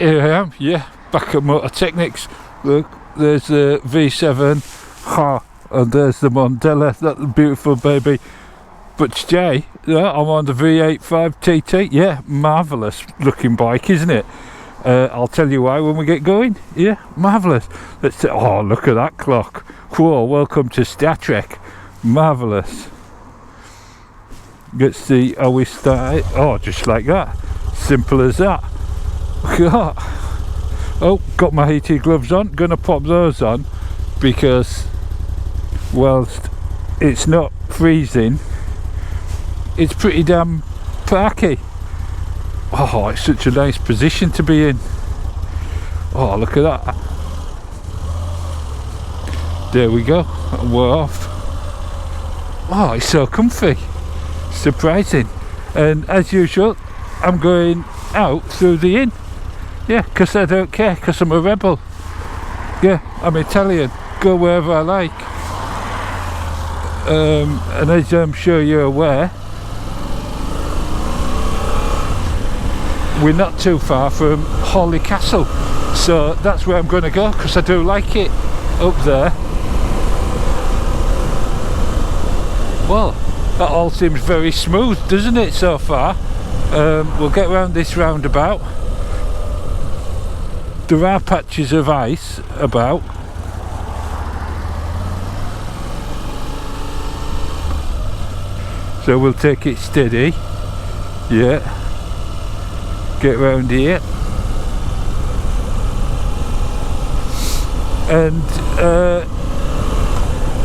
Here I am, yeah, back at Mototechniks. Look, there's the V7, and there's the Mandello, that beautiful baby. But today, yeah, I'm on the V85TT. Yeah, marvellous looking bike, isn't it? I'll tell you why when we get going. Yeah, marvellous. Oh, look at that clock. Whoa, welcome to Star Trek. Marvellous. Let's see how we start it. Oh, just like that. Simple as that. Oh, got my heated gloves on. Gonna pop those on because whilst it's not freezing, it's pretty damn parky. Oh, it's such a nice position to be in. Oh, look at that. There we go. We're off. Oh, it's so comfy. Surprising. And as usual, I'm going out through the inn. Yeah, because I don't care, because I'm a rebel. Yeah, I'm Italian. Go wherever I like. And as I'm sure you're aware, we're not too far from Hawley Castle. So that's where I'm going to go, because I do like it up there. Well, that all seems very smooth, doesn't it, so far? We'll get around this roundabout. There are patches of ice about. So we'll take it steady. Yeah. Get round here. And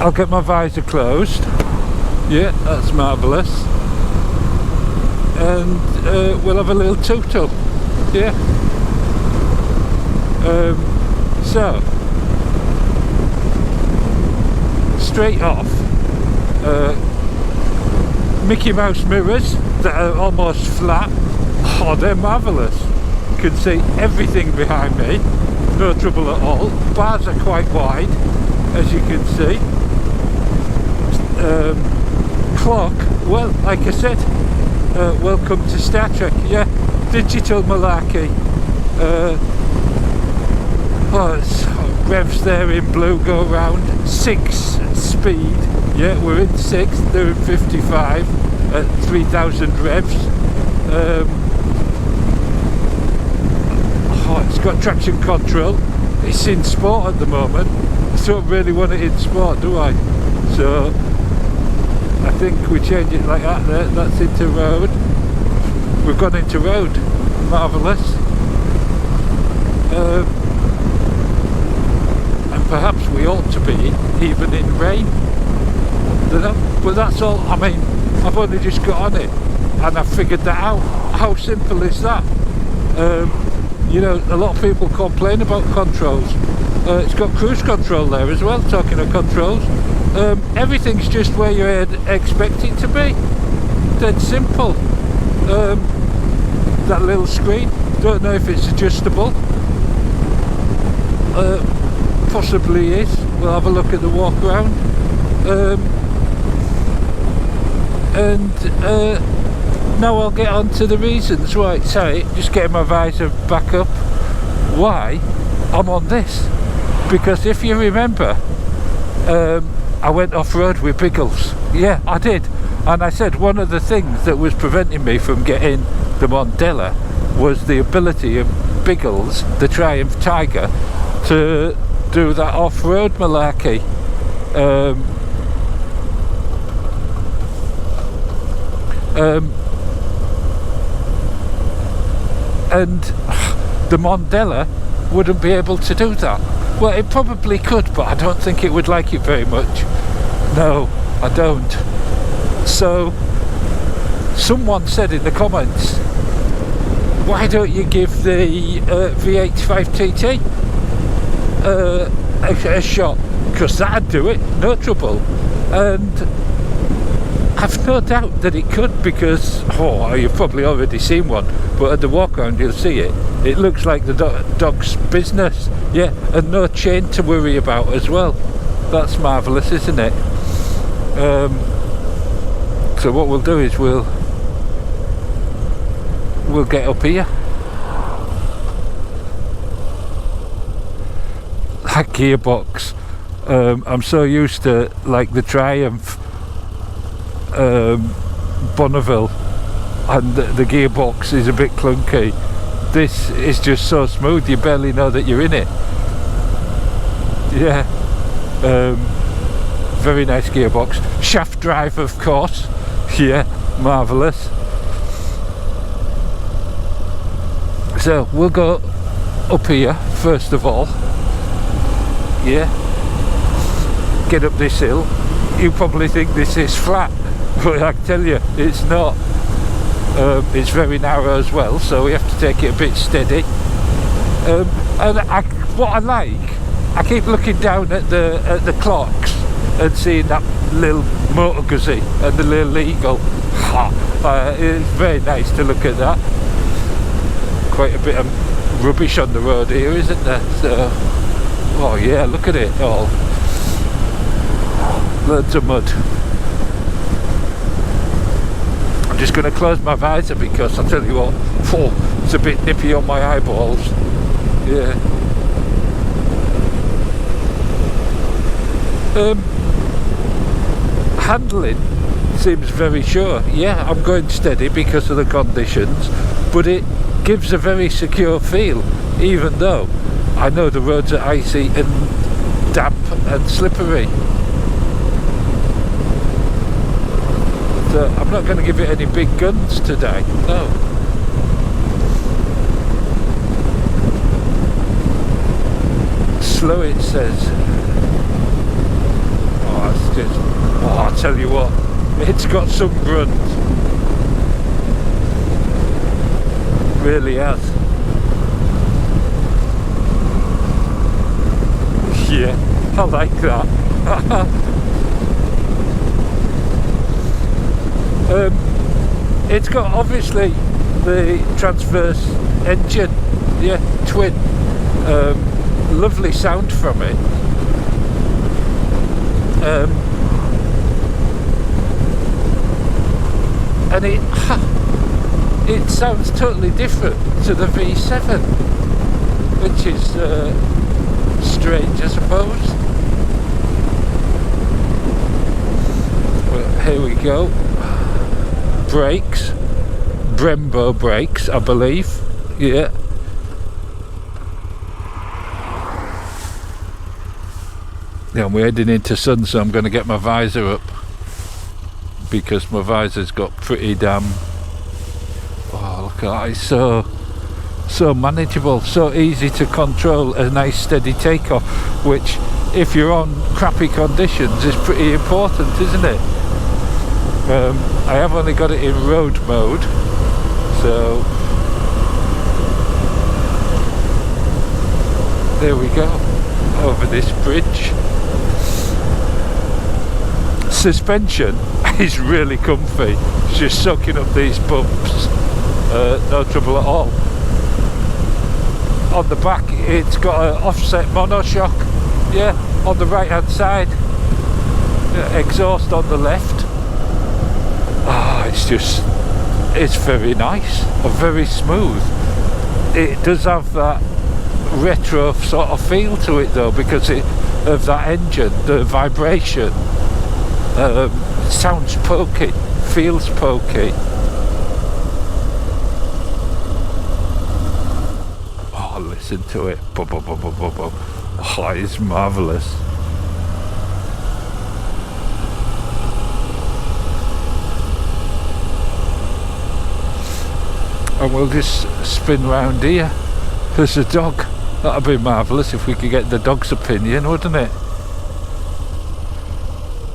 I'll get my visor closed. Yeah, that's marvellous. And we'll have a little toot-up. Yeah. So straight off, Mickey Mouse mirrors that are almost flat. Oh, they're marvellous. You can see everything behind me, no trouble at all. Bars are quite wide, as you can see. Clock, well, like I said, welcome to Star Trek. Yeah, digital malarkey. Oh, it's revs there in blue go round. 6 speed. Yeah, we're in 6. They're in 55 at 3,000 revs. Oh, it's got traction control. It's in sport at the moment. I don't really want it in sport, do I? So I think we change it like that there. That's into road. We've gone into road. Marvellous. And perhaps we ought to be even in rain. But that's all. I mean, I've only just got on it and I've figured that out. How simple is that? You know, a lot of people complain about controls. It's got cruise control there as well, talking of controls. Everything's just where you'd expect it to be. Dead simple. That little screen, don't know if it's adjustable. Possibly is. We'll have a look at the walk around. Now I'll get on to the reasons why. Sorry, just getting my visor back up. Why I'm on this? Because if you remember, I went off-road with Biggles. Yeah, I did. And I said one of the things that was preventing me from getting the Mandello was the ability of Biggles, the Triumph Tiger, to do that off-road malarkey. And the Mandello wouldn't be able to do that. Well, it probably could, but I don't think it would like it very much. No, I don't. So someone said in the comments, why don't you give the V85TT a shot, because that'd do it, no trouble. And I've no doubt that it could, because you've probably already seen one, but at the walk around you'll see it. It looks like the dog's business. Yeah, and no chain to worry about as well. That's marvellous, isn't it? So what we'll do is we'll get up here. that gearbox. I'm so used to like the Triumph Bonneville, and the gearbox is a bit clunky. This is just so smooth, you barely know that you're in it. Yeah, very nice gearbox. Shaft drive, of course. Yeah, marvellous. So we'll go up here first of all. Yeah, get up this hill. You probably think this is flat, but I can tell you it's not. It's very narrow as well, so we have to take it a bit steady. And what I like, I keep looking down at the clocks and seeing that little Moto Guzzi and the little eagle. It's very nice to look at that. Quite a bit of rubbish on the road here, isn't there? So, oh yeah, look at it all. Loads of mud. I'm just going to close my visor because I'll tell you what, it's a bit nippy on my eyeballs. Yeah. Handling seems very sure. Yeah, I'm going steady because of the conditions, but it gives a very secure feel, even though I know the roads are icy and damp and slippery. So I'm not going to give it any big guns today, no. Slow, it says. Oh, it's just, oh, I'll tell you what, it's got some grunt. Really has. Yeah, I like that. It's got obviously the transverse engine, yeah, twin. Lovely sound from it. And it sounds totally different to the V7, which is strange, I suppose. Well, here we go. Brakes, Brembo brakes, I believe. Yeah. Yeah, we're heading into sun, so I'm going to get my visor up because my visor's got pretty damn. Oh, look at that! It's so manageable, so easy to control. A nice steady takeoff, which, if you're on crappy conditions, is pretty important, isn't it? I have only got it in road mode, so there we go, over this bridge. Suspension is really comfy, it's just soaking up these bumps, no trouble at all. On the back it's got an offset monoshock, yeah, on the right hand side, yeah, exhaust on the left. It's very nice and very smooth. It does have that retro sort of feel to it though, because of that engine, the vibration. Sounds pokey, feels pokey. Oh, listen to it. Oh, it's marvellous. And we'll just spin round here. There's a dog. That'd be marvellous if we could get the dog's opinion, wouldn't it?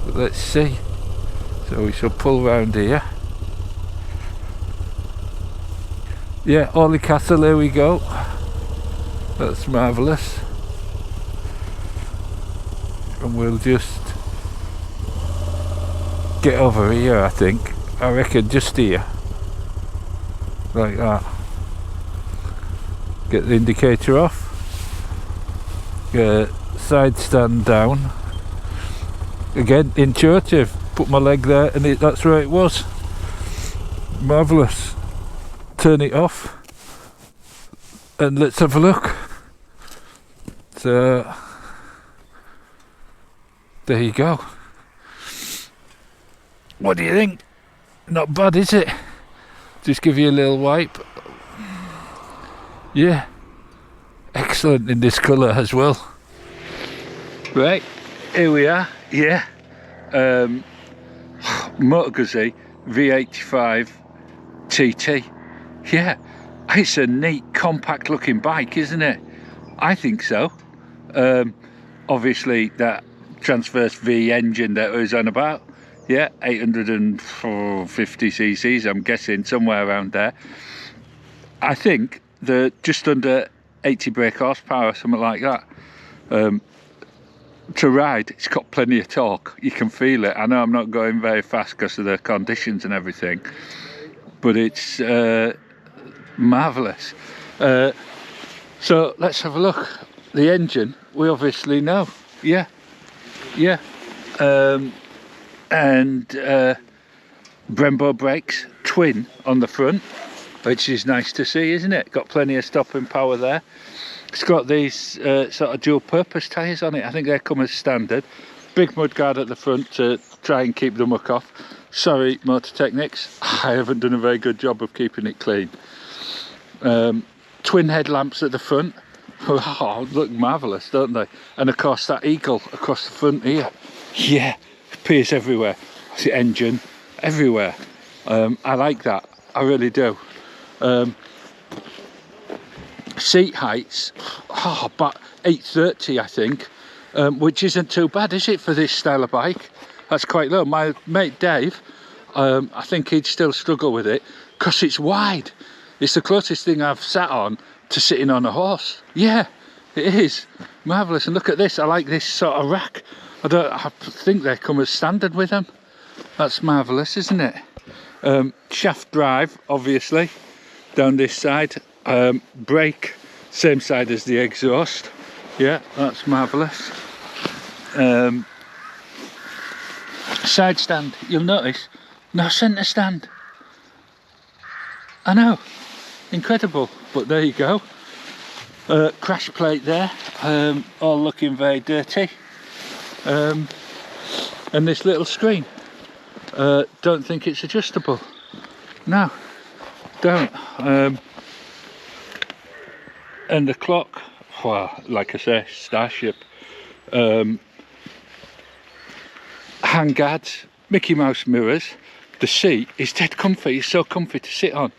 But let's see. So we shall pull round here. Yeah, Orley Castle, there we go. That's marvellous. And we'll just get over here, I think. I reckon just here. Like that. Get the indicator off. Get side stand down. Again, intuitive. Put my leg there and that's where it was. Marvellous. Turn it off. And let's have a look. So, there you go. What do you think? Not bad, is it? Just give you a little wipe. Yeah, excellent in this colour as well. Right, here we are. Yeah, Moto Guzzi V85TT. Yeah, it's a neat, compact looking bike, isn't it? I think so. Obviously that transverse V engine that I was on about, yeah, 850 cc's, I'm guessing, somewhere around there. I think the just under 80 brake horsepower, something like that. To ride, it's got plenty of torque. You can feel it. I know I'm not going very fast because of the conditions and everything, but it's marvellous. So let's have a look. The engine, we obviously know. Yeah, and Brembo brakes, twin on the front, which is nice to see, isn't it? Got plenty of stopping power there. It's got these sort of dual purpose tyres on it. I think they come as standard. Big mudguard at the front to try and keep the muck off. Sorry, Mototechniks, I haven't done a very good job of keeping it clean. Twin headlamps at the front. Oh, look marvellous, don't they? And of course that eagle across the front here. Yeah, appears everywhere. It's the engine everywhere. I like that, I really do. Seat heights, about 830 I think, which isn't too bad, is it, for this style of bike? That's quite low. My mate Dave, I think he'd still struggle with it because it's wide. It's the closest thing I've sat on to sitting on a horse. Yeah, it is marvellous. And look at this, I like this sort of rack. I think they come as standard with them. That's marvellous, isn't it? Shaft drive, obviously, down this side. Brake, same side as the exhaust. Yeah, that's marvellous. Side stand, you'll notice, no centre stand. I know, incredible, but there you go. Crash plate there, all looking very dirty. And this little screen, don't think it's adjustable. No, don't. And the clock, well, like I say, Starship. Handguards, Mickey Mouse mirrors. The seat is dead comfy. It's so comfy to sit on.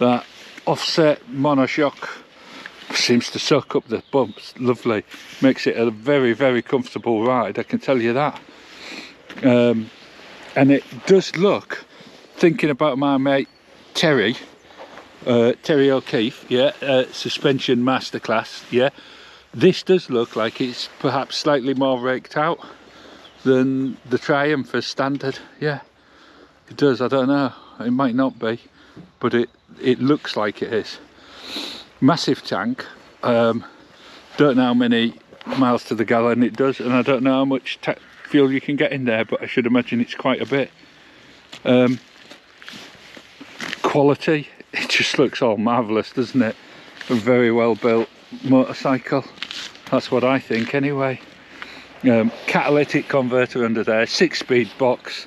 That offset monoshock seems to soak up the bumps. Lovely. Makes it a very, very comfortable ride, I can tell you that. And it does look, thinking about my mate Terry O'Keefe, yeah, suspension masterclass, yeah, this does look like it's perhaps slightly more raked out than the Triumph as standard. Yeah, it does. I don't know, it might not be, but it looks like it is. Massive tank. Don't know how many miles to the gallon it does, and I don't know how much fuel you can get in there, but I should imagine it's quite a bit. Quality, it just looks all marvellous, doesn't it? A very well built motorcycle, that's what I think anyway. Catalytic converter under there, 6-speed box.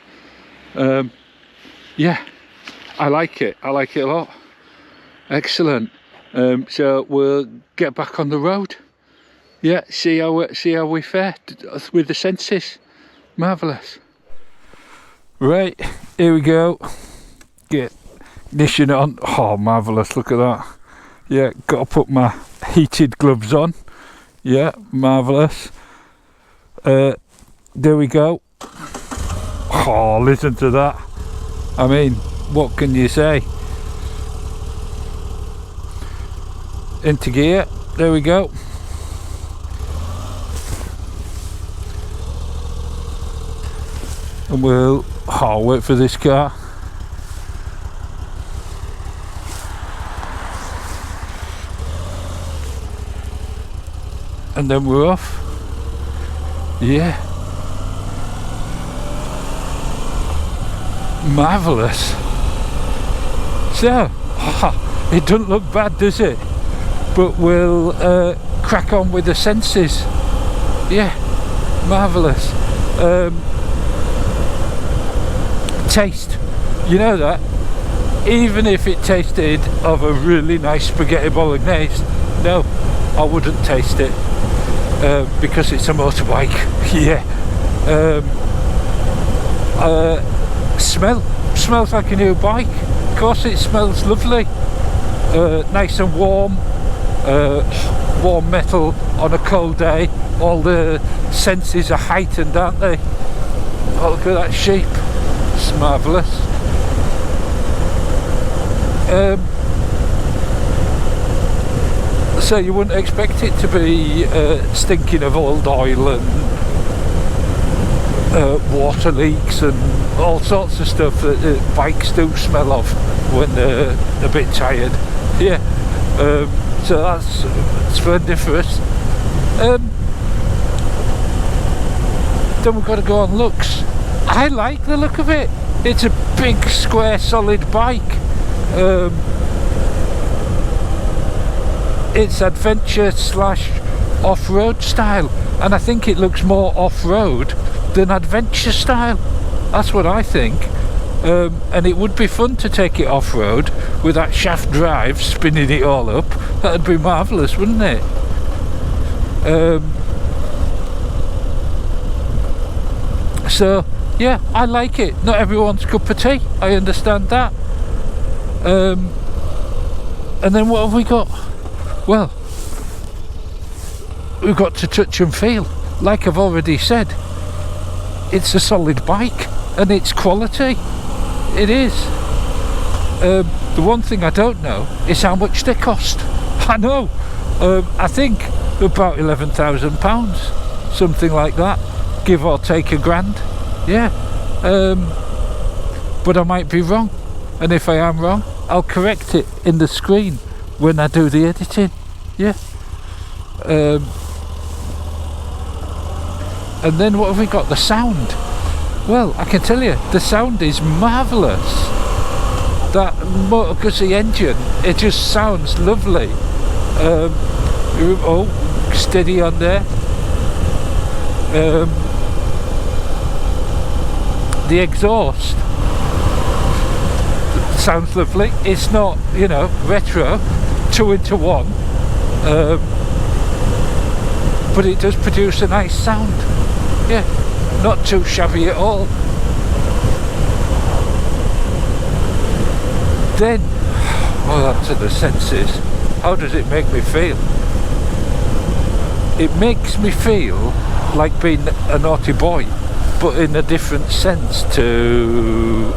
Yeah, I like it a lot. Excellent. So we'll get back on the road. Yeah, see how we fare with the senses. Marvellous. Right, here we go. Get ignition on. Oh, marvellous, look at that. Yeah, got to put my heated gloves on. Yeah, marvellous. There we go. Oh, listen to that. I mean, what can you say? Into gear, there we go. And we'll wait for this car. And then we're off. Yeah, marvellous. So it doesn't look bad, does it? But we'll crack on with the senses. Yeah, marvellous. taste. You know that? Even if it tasted of a really nice spaghetti bolognese, no, I wouldn't taste it, because it's a motorbike. Yeah. Smells like a new bike. Of course it smells lovely, nice and warm, warm metal on a cold day. All the senses are heightened, aren't they? Oh, look at that shape, it's marvellous. So you wouldn't expect it to be stinking of old oil and water leaks and all sorts of stuff that bikes do smell of when they're a bit tired. Yeah, so that's splendiferous. Then we've got to go on looks. I like the look of it. It's a big square solid bike. It's adventure / off-road style, and I think it looks more off-road than adventure style. That's what I think. And it would be fun to take it off-road with that shaft drive spinning it all up. That'd be marvellous, wouldn't it? So yeah, I like it. Not everyone's cup of tea, I understand that. And then what have we got? Well, we've got to touch and feel. Like I've already said, it's a solid bike and it's quality. It is. The one thing I don't know is how much they cost. I know. I think about £11,000, something like that, give or take £1,000. Yeah. But I might be wrong, and if I am wrong, I'll correct it in the screen when I do the editing. Yeah. And then what have we got? The sound. Well, I can tell you, the sound is marvellous. That Moto Guzzi engine, it just sounds lovely. Oh, steady on there. The exhaust sounds lovely. It's not, you know, retro, 2-into-1, but it does produce a nice sound. Yeah, not too shabby at all. Then, well, on to the senses. How does it make me feel? It makes me feel like being a naughty boy, but in a different sense to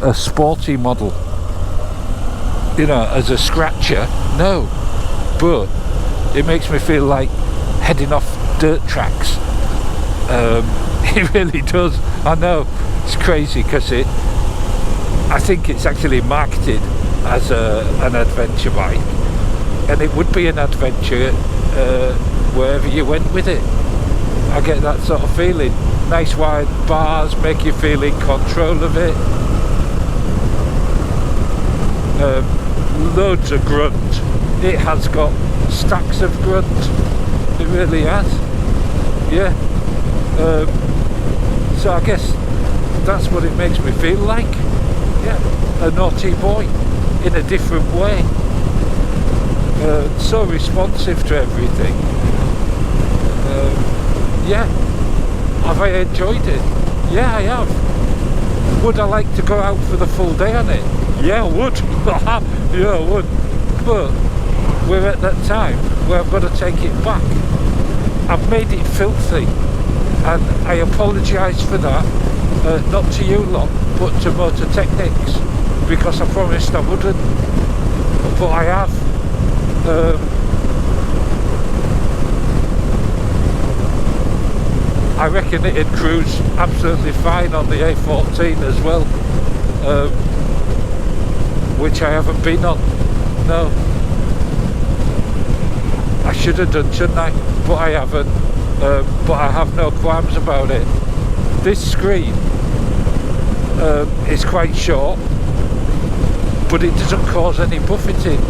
a sporty model. You know, as a scratcher, no. But it makes me feel like heading off dirt tracks. It really does. I know, it's crazy because I think it's actually marketed as an adventure bike, and it would be an adventure wherever you went with it. I get that sort of feeling. Nice wide bars make you feel in control of it. Loads of grunt. It has got stacks of grunt. It really has. Yeah. So I guess that's what it makes me feel like. Yeah, a naughty boy in a different way. So responsive to everything. Yeah. Have I enjoyed it? Yeah, I have. Would I like to go out for the full day on it? Yeah, I would. Yeah, I would. But we're at that time where I've got to take it back. I've made it filthy, and I apologise for that. Not to you lot, but to Mototechniks, because I promised I wouldn't. But I have. I reckon it'd cruise absolutely fine on the A14 as well, which I haven't been on. No, I should have done, shouldn't I? But I haven't. But I have no qualms about it. This screen is quite short, but it doesn't cause any buffeting.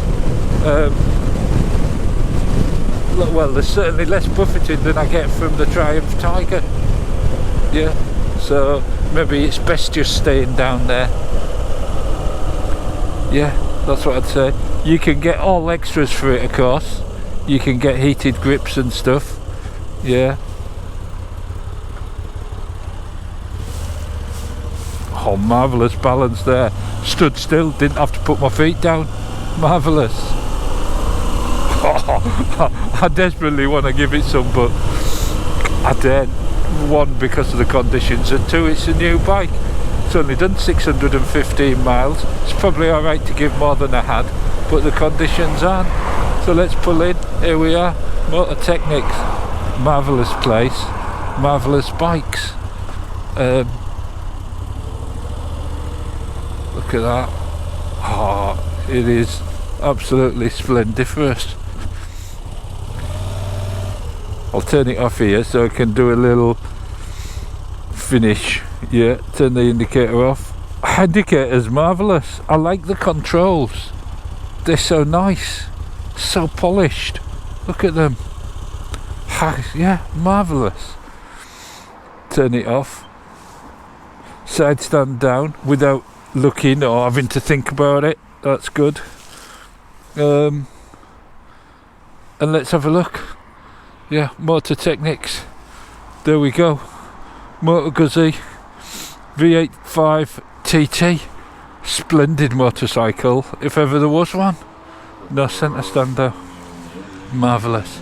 Well, there's certainly less buffeting than I get from the Triumph Tiger. Yeah, so maybe it's best just staying down there. Yeah, that's what I'd say. You can get all extras for it, of course. You can get heated grips and stuff. Yeah. Oh, marvellous balance there. Stood still, didn't have to put my feet down. Marvellous. Oh, I desperately want to give it some, but I daren't. One, because of the conditions, and two, it's a new bike. It's only done 615 miles. It's probably alright to give more than I had, but the conditions aren't. So let's pull in. Here we are, Mototechniks. Marvellous place, marvellous bikes. Look at that. Oh, it is absolutely splendiferous. I'll turn it off here so I can do a little finish. Yeah, turn the indicator off. Indicator's marvellous. I like the controls. They're so nice, so polished. Look at them. Yeah, marvellous. Turn it off. Side stand down without looking or having to think about it. That's good. And let's have a look. Yeah, Mototechniks. There we go. Moto Guzzi V85TT. Splendid motorcycle, if ever there was one. No centre stand though. Marvellous.